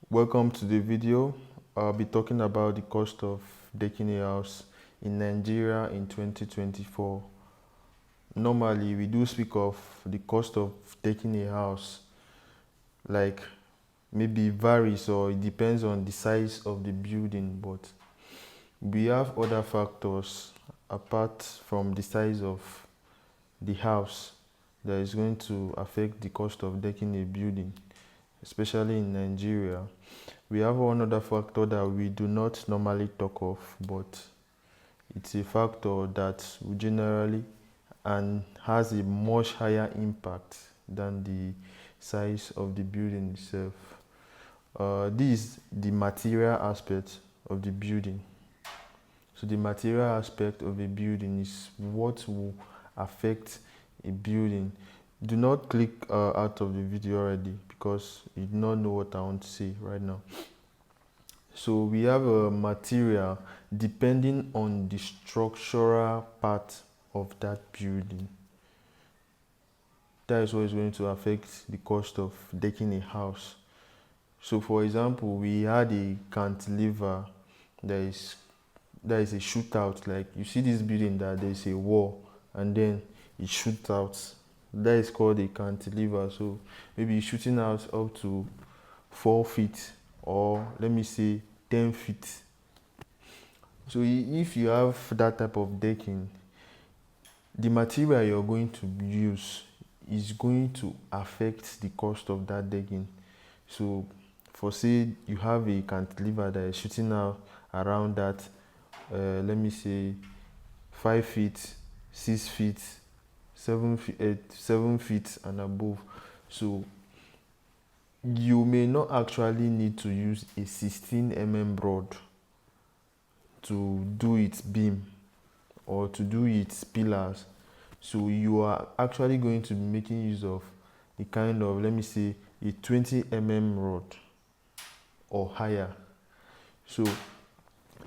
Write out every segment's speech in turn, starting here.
Welcome to the video. I'll be talking about the cost of decking a house in Nigeria in 2024. Normally, we do speak of the cost of decking a house, like maybe varies or it depends on the size of the building, but we have other factors apart from the size of the house that is going to affect the cost of decking a building, especially in Nigeria. We have one other factor that we do not normally talk of, but it's a factor that generally and has a much higher impact than the size of the building itself. This is the material aspect of the building. So the material aspect of a building is what will affect a building. Do not click out of the video already because you do not know what I want to say right now. So we have a material depending on the structural part of that building. That is what is going to affect the cost of decking a house. So for example, we had a cantilever that is a shootout. Like you see this building that there is a wall and then it shoots out. That is called a cantilever. So maybe it's shooting out up to 4 feet or let me say 10 feet. So if you have that type of decking, the material you're going to use is going to affect the cost of that decking. So for say you have a cantilever that is shooting out around that, let me say 5 feet, 6 feet, 7 feet and above. So you may not actually need to use a 16 mm rod to do its beam or to do its pillars. So you are actually going to be making use of a kind of, let me say, a 20 mm rod or higher. So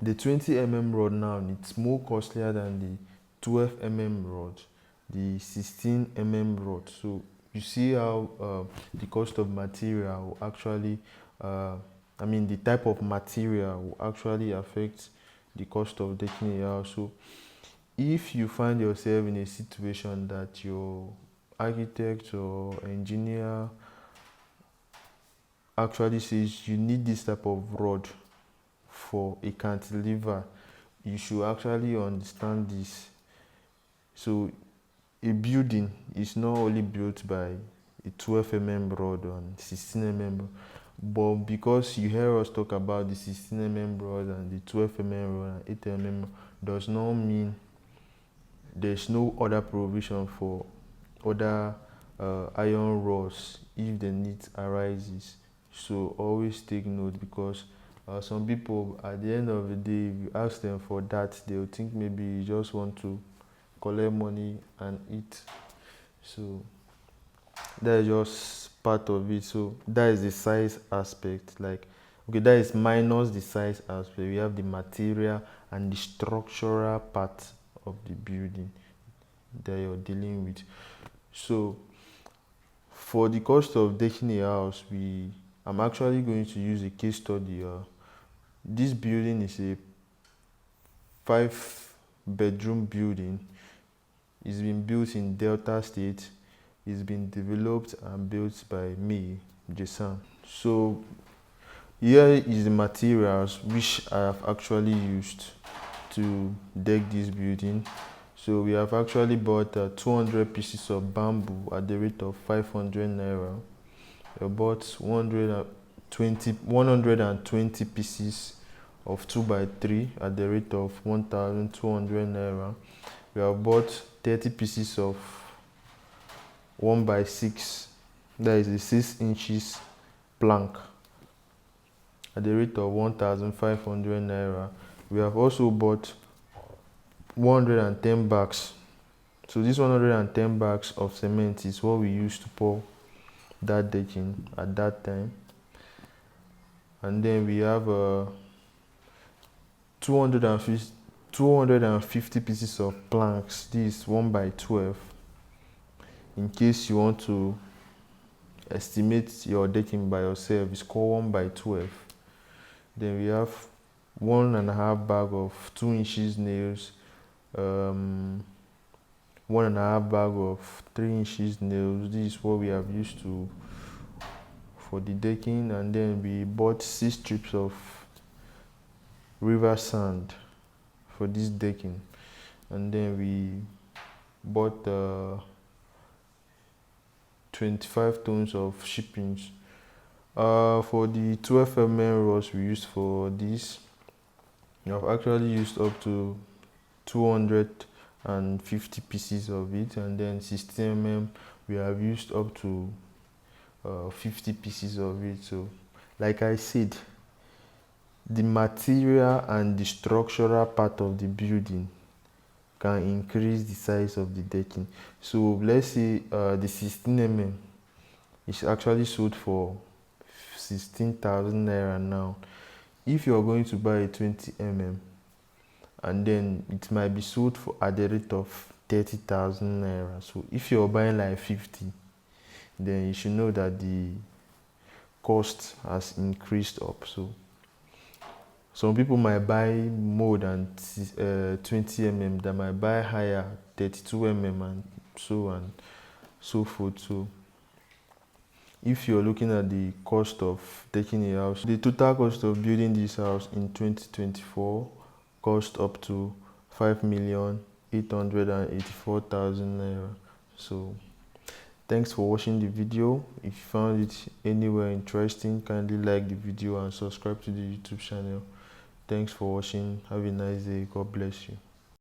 the 20 mm rod now, it's more costlier than the 12 mm rod, the 16 mm rod. So you see how the cost of material will actually, the type of material will actually affect the cost of decking a house. So if you find yourself in a situation that your architect or engineer actually says you need this type of rod for a cantilever, you should actually understand this. So a building is not only built by a 12 mm rod and 16 mm, but because you hear us talk about the 16 mm rod and the 12 mm rod and 8 mm, does not mean there's no other provision for other iron rods if the need arises. So always take note, because some people at the end of the day, if you ask them for that, they'll think maybe you just want to collect money and eat. So that is just part of it. So that is the size aspect. Like, okay, that is minus the size aspect. We have the material and the structural part of the building that you're dealing with. So for the cost of decking a house, I'm actually going to use a case study. This building is a 5-bedroom building. It's been built in Delta State. It's been developed and built by me, Jason. So here is the materials which I have actually used to deck this building. So we have actually bought 200 pieces of bamboo at the rate of 500 naira. We bought 120 pieces of 2x3 at the rate of 1,200 naira. We have bought 30 pieces of 1x6, that is a 6 inches plank, at the rate of 1,500 naira. We have also bought 110 bags. So this 110 bags of cement is what we used to pour that decking at that time. And then we have 250 pieces of planks. This is 1x12, in case you want to estimate your decking by yourself is called 1 by 12. Then we have 1.5 bag of 2 inches nails, 1.5 bag of 3 inches nails. This is what we have used to for the decking. And then we bought 6 strips of river sand for this decking. And then we bought 25 tons of shippings. For the 12 mm rods we used for this, we have actually used up to 250 pieces of it, and then 16 mm we have used up to 50 pieces of it. So like I said, the material and the structural part of the building can increase the size of the decking. So let's say the 16 mm is actually sold for 16,000 naira now. If you're going to buy a 20 mm, and then it might be sold for at the rate of 30,000 naira. So if you're buying like 50, then you should know that the cost has increased up. So some people might buy more than 20 mm, they might buy higher, 32 mm, and so forth. So if you're looking at the cost of taking a house, the total cost of building this house in 2024 cost up to 5,884,000 naira. So thanks for watching the video. If you found it anywhere interesting, kindly like the video and subscribe to the YouTube channel. Thanks for watching. Have a nice day. God bless you.